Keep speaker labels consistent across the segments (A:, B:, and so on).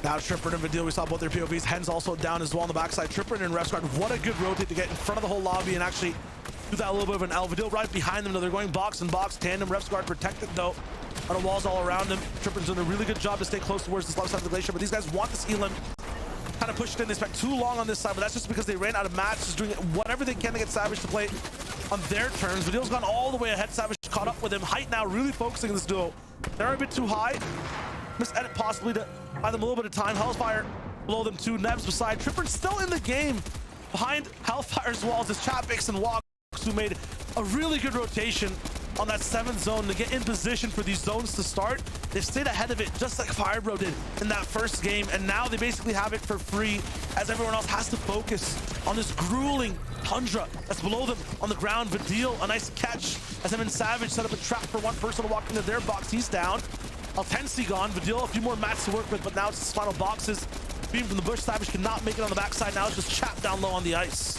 A: Now Tripper and Vidil, we saw both their POVs. Hen's also down as well on the backside. Tripper and Refsguard, what a good rotate to get in front of the whole lobby and actually do that a little bit of an L. Vidil right behind them, though. They're going box and box. Tandem, Refsguard protected, though. On the walls all around him. Tripper's doing a really good job to stay close towards this left side of the glacier, but these guys want this Elam kind of pushed in. They spent too long on this side, but that's just because they ran out of mats, just doing whatever they can to get Savage to play on their terms. Vidil's gone all the way ahead. Savage caught up with him. Height now really focusing on this duo. They're a bit too high. Miss edit possibly to buy them a little bit of time. Hellfire below them too. Nebs beside. Tripper still in the game behind Hellfire's walls is Chapix and Walks, who made a really good rotation on that 7th zone to get in position for these zones to start. They've stayed ahead of it just like Firebro did in that first game, and now they basically have it for free as everyone else has to focus on this grueling tundra that's below them on the ground. Vidil, a nice catch as him and Savage set up a trap for one person to walk into their box. He's down. Altensi gone. Vidil, a few more mats to work with, but now it's his final boxes. Beam from the bush. Savage cannot make it on the backside. Now it's just chapped down low on the ice.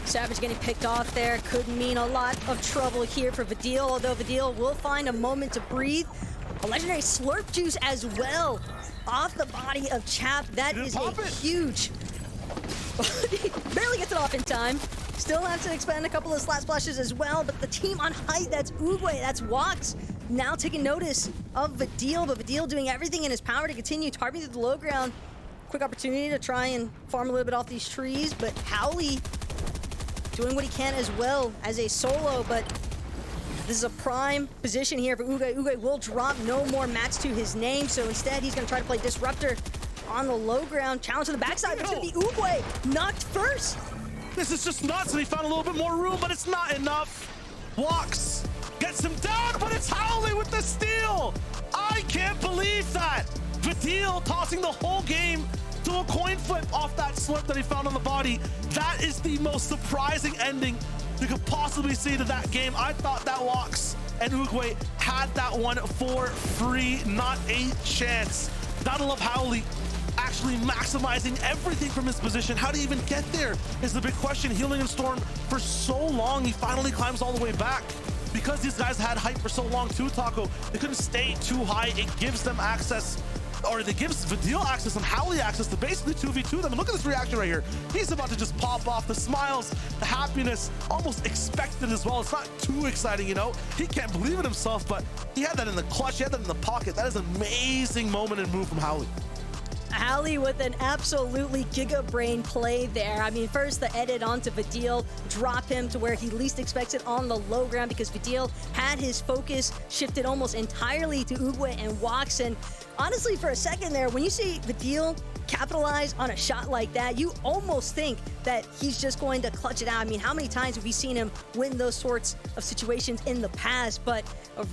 B: Savage getting picked off there could mean a lot of trouble here for Vidil, although Vidil will find a moment to breathe. A legendary slurp juice as well off the body of Chap. That is huge. He barely gets it off in time. Still have to expend a couple of slap splashes as well, but the team on height, that's Uguay, that's Walks, now taking notice of Vidil, but Vidil doing everything in his power to continue targeting through the low ground. Quick opportunity to try and farm a little bit off these trees, but Howley doing what he can as well as a solo, but this is a prime position here for Uguay. Uguay will drop no more mats to his name, so instead he's gonna try to play Disruptor on the low ground. Challenge to the backside, but it's gonna be Uguay knocked first.
A: This is just nuts, and he found a little bit more room, but it's not enough. Walks, gets him down, but it's Howley with the steal. I can't believe that. Vidil tossing the whole game to a coin flip off that slip that he found on the body. That is the most surprising ending you could possibly see to that game. I thought that Walks and Uguay had that one for free, not a chance. Gotta love Howley actually maximizing everything from his position. How do you even get there is the big question. Healing and Storm for so long, he finally climbs all the way back. Because these guys had height for so long too, Taco, they couldn't stay too high. It gives them access, or it gives Vidil access and Howley access to basically 2v2 them. And look at this reaction right here. He's about to just pop off. The smiles, the happiness, almost expected as well. It's not too exciting, you know? He can't believe it himself, but he had that in the clutch. He had that in the pocket. That is an amazing moment and move from Howley.
B: Howley with an absolutely giga brain play there. I mean, first the edit onto Vidil, drop him to where he least expects it on the low ground because Vidil had his focus shifted almost entirely to Uguay and Walks. And honestly, for a second there, when you see Vidil capitalize on a shot like that, you almost think that he's just going to clutch it out. I mean, how many times have we seen him win those sorts of situations in the past? But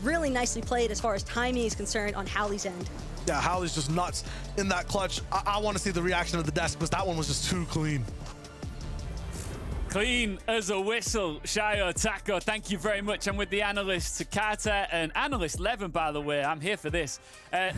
B: really nicely played as far as timing is concerned on Howley's end.
A: Yeah, Howley's just nuts in that clutch. I want to see the reaction of the desk because that one was just too clean.
C: Clean as a whistle, Shayo Taco. Thank you very much. I'm with the analyst Takata and analyst Levin, by the way. I'm here for this.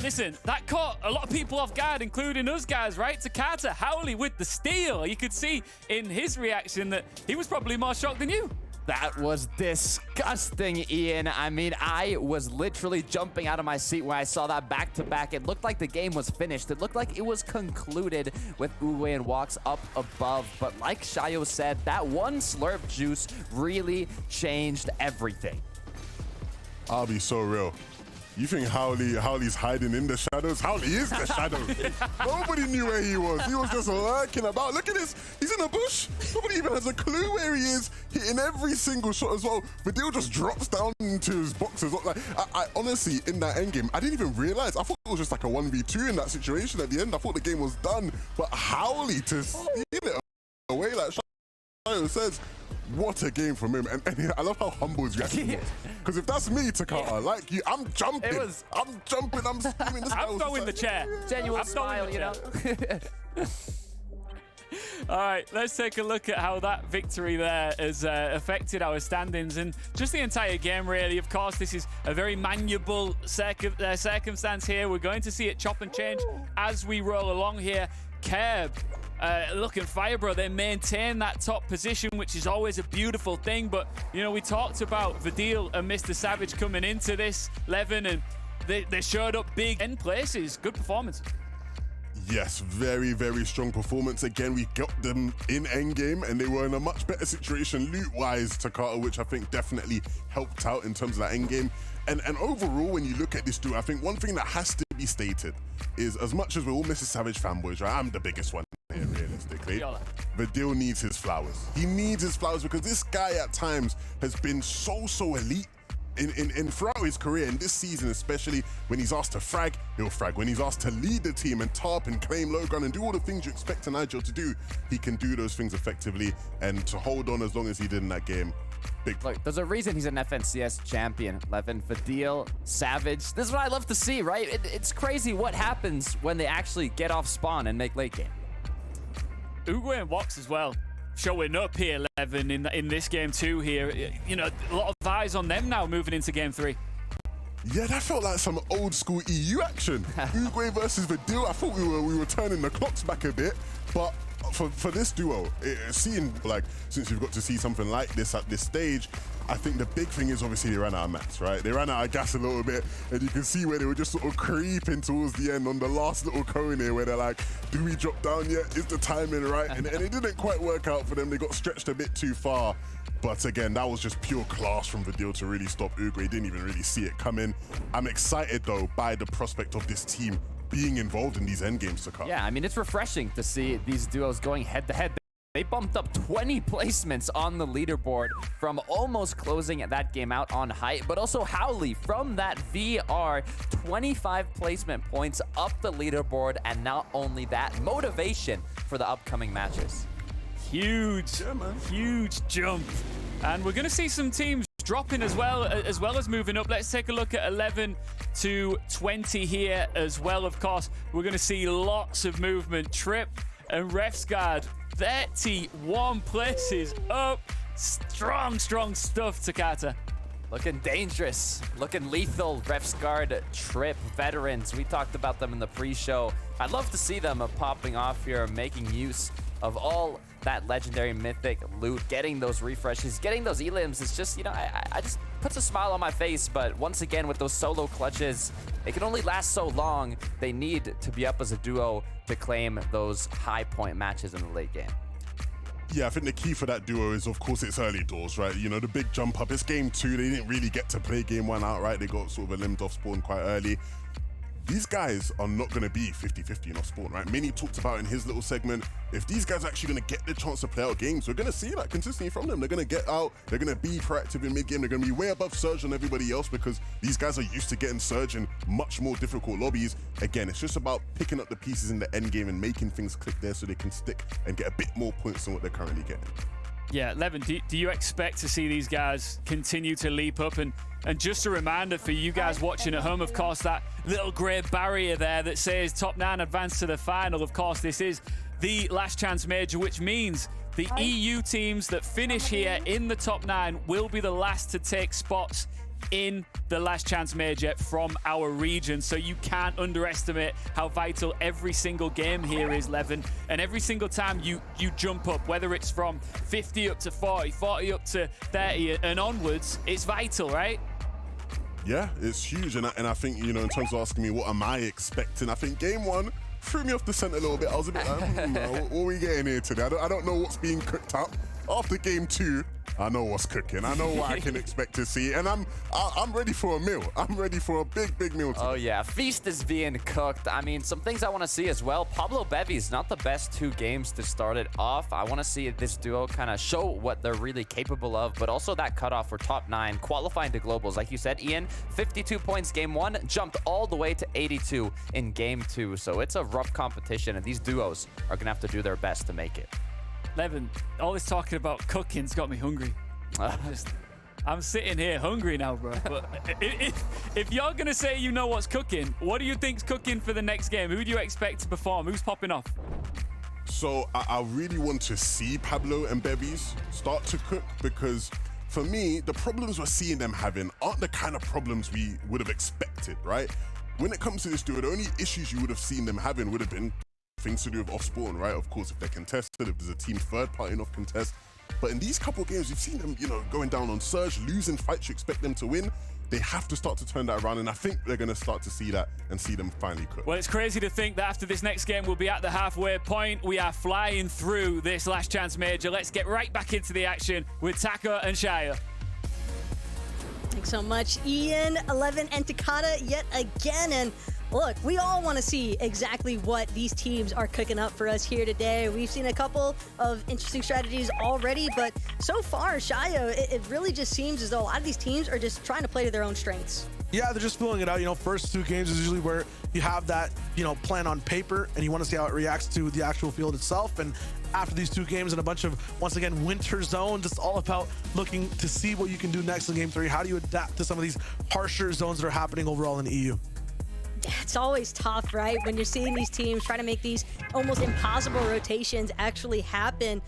C: Listen, that caught a lot of people off guard, including us guys, right? Takata, Howley with the steal. You could see in his reaction that he was probably more shocked than you.
D: That was disgusting, Ian. I mean, I was literally jumping out of my seat when I saw that back-to-back. It looked like the game was finished. It looked like it was concluded with Uguay and Walks up above. But like Shayo said, that one slurp juice really changed everything.
E: I'll be so real. You think Howley's hiding in the shadows? Howley is the shadow. Nobody knew where he was. He was just lurking about. Look at this. He's in a bush. Nobody even has a clue where he is. Hitting every single shot as well. Vidil just drops down into his boxes. Like, I honestly, in that endgame, I didn't even realize. I thought it was just like a 1v2 in that situation at the end. I thought the game was done. But Howley to steal it away like Shayo says, what a game from him. And I love how humble his reaction was. Because if that's me, Takata, like you, I'm jumping. I'm jumping, I'm screaming.
C: I'm throwing the chair.
D: Genuine smile, you know?
C: All right, let's take a look at how that victory there has affected our standings and just the entire game, really. Of course, this is a very manageable circumstance here. We're going to see it chop and change as we roll along here. Kerb, look at Firebro, they maintain that top position, which is always a beautiful thing. But, you know, we talked about Vidil and Mr. Savage coming into this, Levin, and they showed up big in places. Good performance.
E: Yes, very, very strong performance. Again, we got them in endgame and they were in a much better situation loot-wise, Takata, which I think definitely helped out in terms of that endgame. And overall, when you look at this duo, I think one thing that has to be stated is, as much as we're all Mr. Savage fanboys, right? I'm the biggest one here, realistically. Vidil needs his flowers. He needs his flowers because this guy at times has been so elite in throughout his career, and this season especially, when he's asked to frag, he'll frag. When he's asked to lead the team and tarp and claim low ground and do all the things you expect a Nigel to do, he can do those things effectively, and to hold on as long as he did in that game, big.
D: Look, there's a reason he's an FNCS champion. Levin, Vidil, Savage. This is what I love to see, right? It's crazy what happens when they actually get off spawn and make late game.
C: Uguay and Wox as well, showing up here, Levin, in this game too here. You know, a lot of eyes on them now moving into game 3.
E: Yeah, that felt like some old school EU action. Uguay versus Vidil. I thought we were turning the clocks back a bit, but for this duo, seeing, like, since we've got to see something like this at this stage, I think the big thing is obviously they ran out of mats, right? They ran out of gas a little bit, and you can see where they were just sort of creeping towards the end on the last little cone here, where they're like, do we drop down yet? Is the timing right? And it didn't quite work out for them. They got stretched a bit too far. But again, that was just pure class from Vidil to really stop Uguay. Didn't even really see it coming. I'm excited, though, by the prospect of this team being involved in these endgames to come.
D: Yeah, I mean, it's refreshing to see these duos going head-to-head. They bumped up 20 placements on the leaderboard from almost closing that game out on height, but also Howley from that VR, 25 placement points up the leaderboard, and not only that, motivation for the upcoming matches.
C: Huge, huge jump. And we're going to see some teams dropping as well as moving up. Let's take a look at 11 to 20 here as well. Of course, we're going to see lots of movement. Trip and Refsguard, 31 places up. Strong stuff, Takata.
D: Looking dangerous, looking lethal. Refsguard, Trip, veterans. We talked about them in the pre-show. I'd love to see them popping off here, making use of all that legendary mythic loot, getting those refreshes, getting those elims. It's just, you know, I just puts a smile on my face. But once again, with those solo clutches, it can only last so long. They need to be up as a duo to claim those high point matches in the late game.
E: Yeah, I think the key for that duo is, of course, it's early doors, right? You know, the big jump up. It's game 2. They didn't really get to play game 1 outright. They got sort of a limbed off spawn quite early. These guys are not going to be 50-50 in off spawn, right? Minnie talked about in his little segment, if these guys are actually going to get the chance to play out games, we're going to see that consistency from them. They're going to get out, they're going to be proactive in mid-game, they're going to be way above Surge than everybody else because these guys are used to getting Surge in much more difficult lobbies. Again, it's just about picking up the pieces in the end game and making things click there so they can stick and get a bit more points than what they're currently getting.
C: Yeah, Levin, do you expect to see these guys continue to leap up? And just a reminder for you guys watching at home, of course, that little grey barrier there that says top 9 advance to the final. Of course, this is the Last Chance Major, which means the EU teams that finish here in the top 9 will be the last to take spots in the Last Chance Major from our region. So you can't underestimate how vital every single game here is, Levin. And every single time you jump up, whether it's from 50 up to 40, 40 up to 30 and onwards, it's vital, right?
E: Yeah, it's huge. And I think, you know, in terms of asking me what am I expecting, I think game 1 threw me off the scent a little bit. I was a bit like, what are we getting here today? I don't know what's being cooked up. After game 2, I know what's cooking. I know what I can expect to see, and I'm ready for a meal. I'm ready for a big meal today.
D: Oh yeah, feast is being cooked. I mean, some things I want to see as well. Pablo Bevy's not the best 2 games to start it off. I want to see this duo kind of show what they're really capable of, but also that cutoff for top 9, qualifying to globals. Like you said, Ian, 52 points game 1, jumped all the way to 82 in game 2. So it's a rough competition, and these duos are gonna have to do their best to make it.
C: Levin, all this talking about cooking's got me hungry. I'm sitting here hungry now, bro. But if you're going to say you know what's cooking, what do you think's cooking for the next game? Who do you expect to perform? Who's popping off?
E: So I really want to see Pablo and Bevies start to cook because for me, the problems we're seeing them having aren't the kind of problems we would have expected, right? When it comes to this duo, the only issues you would have seen them having would have been things to do with off spawn, right? Of course, if they're contested, if there's a team third party off contest, But in these couple games, you've seen them, you know, going down on Surge, losing fights you expect them to win. They have to start to turn that around, and I think they're going to start to see that and see them finally cook.
C: Well, it's crazy to think that after this next game, we'll be at the halfway point. We are flying through this LastChance major. Let's get right back into the action with Taka and Shia.
B: Thanks so much, Ian, 11, and Takata yet again. And look, we all want to see exactly what these teams are cooking up for us here today. We've seen a couple of interesting strategies already, but so far, Shia, it really just seems as though a lot of these teams are just trying to play to their own strengths.
A: Yeah, they're just feeling it out. You know, first 2 games is usually where you have that, you know, plan on paper and you want to see how it reacts to the actual field itself. And after these 2 games and a bunch of, once again, winter zones, it's all about looking to see what you can do next in game 3. How do you adapt to some of these harsher zones that are happening overall in the EU?
B: It's always tough, right? When you're seeing these teams try to make these almost impossible rotations actually happen.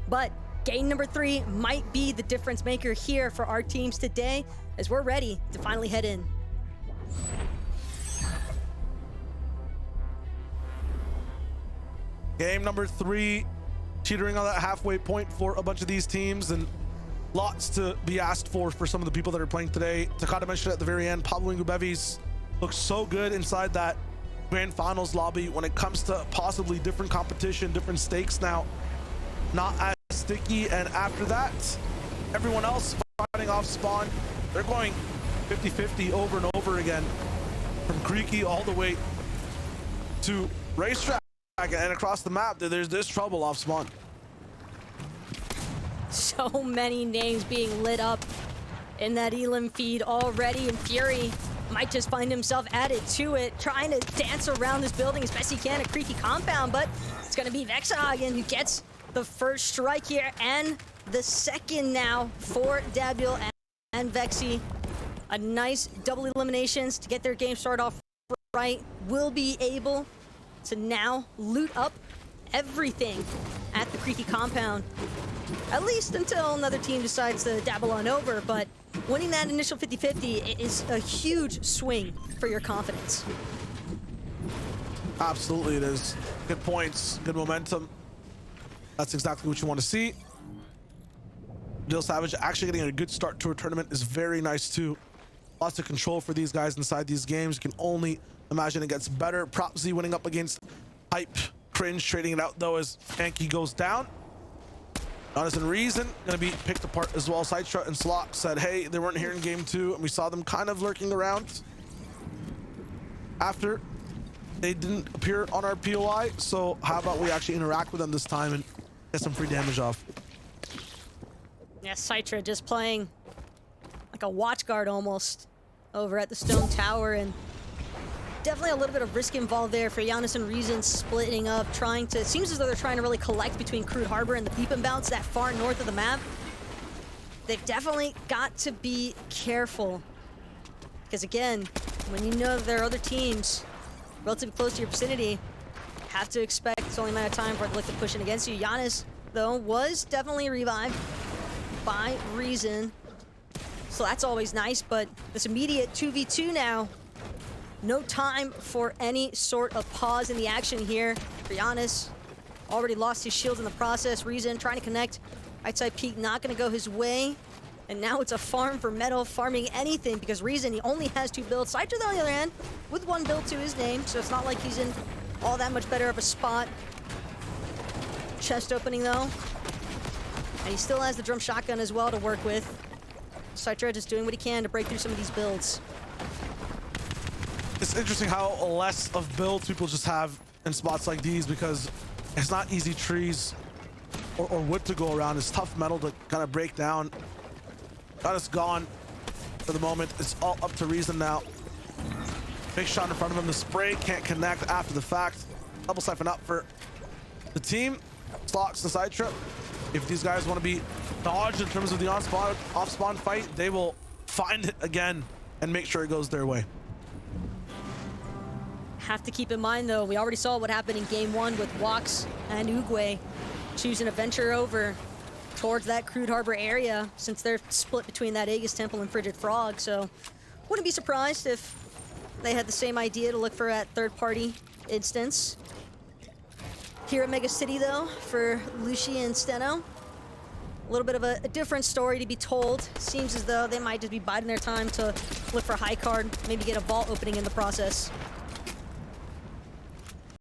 B: But game number 3 might be the difference maker here for our teams today as we're ready to finally head in.
A: Game number 3, teetering on that halfway point for a bunch of these teams, and lots to be asked for some of the people that are playing today. Takata mentioned at the very end, Pablo Ngubevis looks so good inside that grand finals lobby when it comes to possibly different competition, different stakes now. Not as sticky, and after that, everyone else fighting off spawn. They're going 50-50 over and over again, from Creaky all the way to Racetrack and across the map. There's this trouble off spawn.
B: So many names being lit up in that Elim feed already, and Fury might just find himself added to it, trying to dance around this building as best he can, a creaky compound, but it's going to be Vexahagen who gets the first strike here, and the second now for Dabdil and Vexy. A nice double eliminations to get their game started off right. Will be able to now loot up everything at the creaky compound, at least until another team decides to dabble on over, but winning that initial 50-50 is a huge swing for your confidence.
A: Absolutely it is. Good points, good momentum. That's exactly what you want to see. Dill Savage actually getting a good start to a tournament is very nice too. Lots of control for these guys inside these games. You can only imagine it gets better. Prop Z winning up against Hype. Cringe trading it out though as Anki goes down. Honest and Reason gonna be picked apart as well. Sideshot and Slot said, hey, they weren't here in game 2, and we saw them kind of lurking around after they didn't appear on our POI. So how about we actually interact with them this time and get some free damage off?
B: Yeah, Citra just playing like a watch guard almost over at the Stone Tower, and definitely a little bit of risk involved there for Giannis and Reason splitting up, trying to, it seems as though they're trying to really collect between Crude Harbor and the Beep and Bounce that far north of the map. They've definitely got to be careful, because again, when you know there are other teams relatively close to your vicinity, you have to expect it's only a matter of time for it to look to push in against you. Giannis, though, was definitely revived by Reason, so that's always nice, but this immediate 2v2 now. No time for any sort of pause in the action here for Giannis. Already lost his shields in the process. Reason trying to connect. Right side peek not going to go his way. And now it's a farm for Metal, farming anything because Reason, he only has 2 builds. Sidra, on the other hand, with 1 build to his name, so it's not like he's in all that much better of a spot. Chest opening though. And he still has the drum shotgun as well to work with. Sidra just doing what he can to break through some of these builds.
A: It's interesting how less of builds people just have in spots like these, because it's not easy trees or wood to go around. It's tough metal to kind of break down. Got us gone for the moment. It's all up to Reason now. Big shot in front of him. The spray can't connect after the fact. Double siphon up for the team. Slots the side trip. If these guys want to be dodged in terms of the off-spawn fight, they will find it again and make sure it goes their way.
B: Have to keep in mind though, we already saw what happened in game 1 with Wax and Uguay choosing to venture over towards that Crude Harbor area since they're split between that Aegis Temple and Frigid Frog, so wouldn't be surprised if they had the same idea to look for that third-party instance. Here at Mega City though, for Lucy and Steno, A little bit of a different story to be told. Seems as though they might just be biding their time to look for a high card, maybe get a vault opening in the process.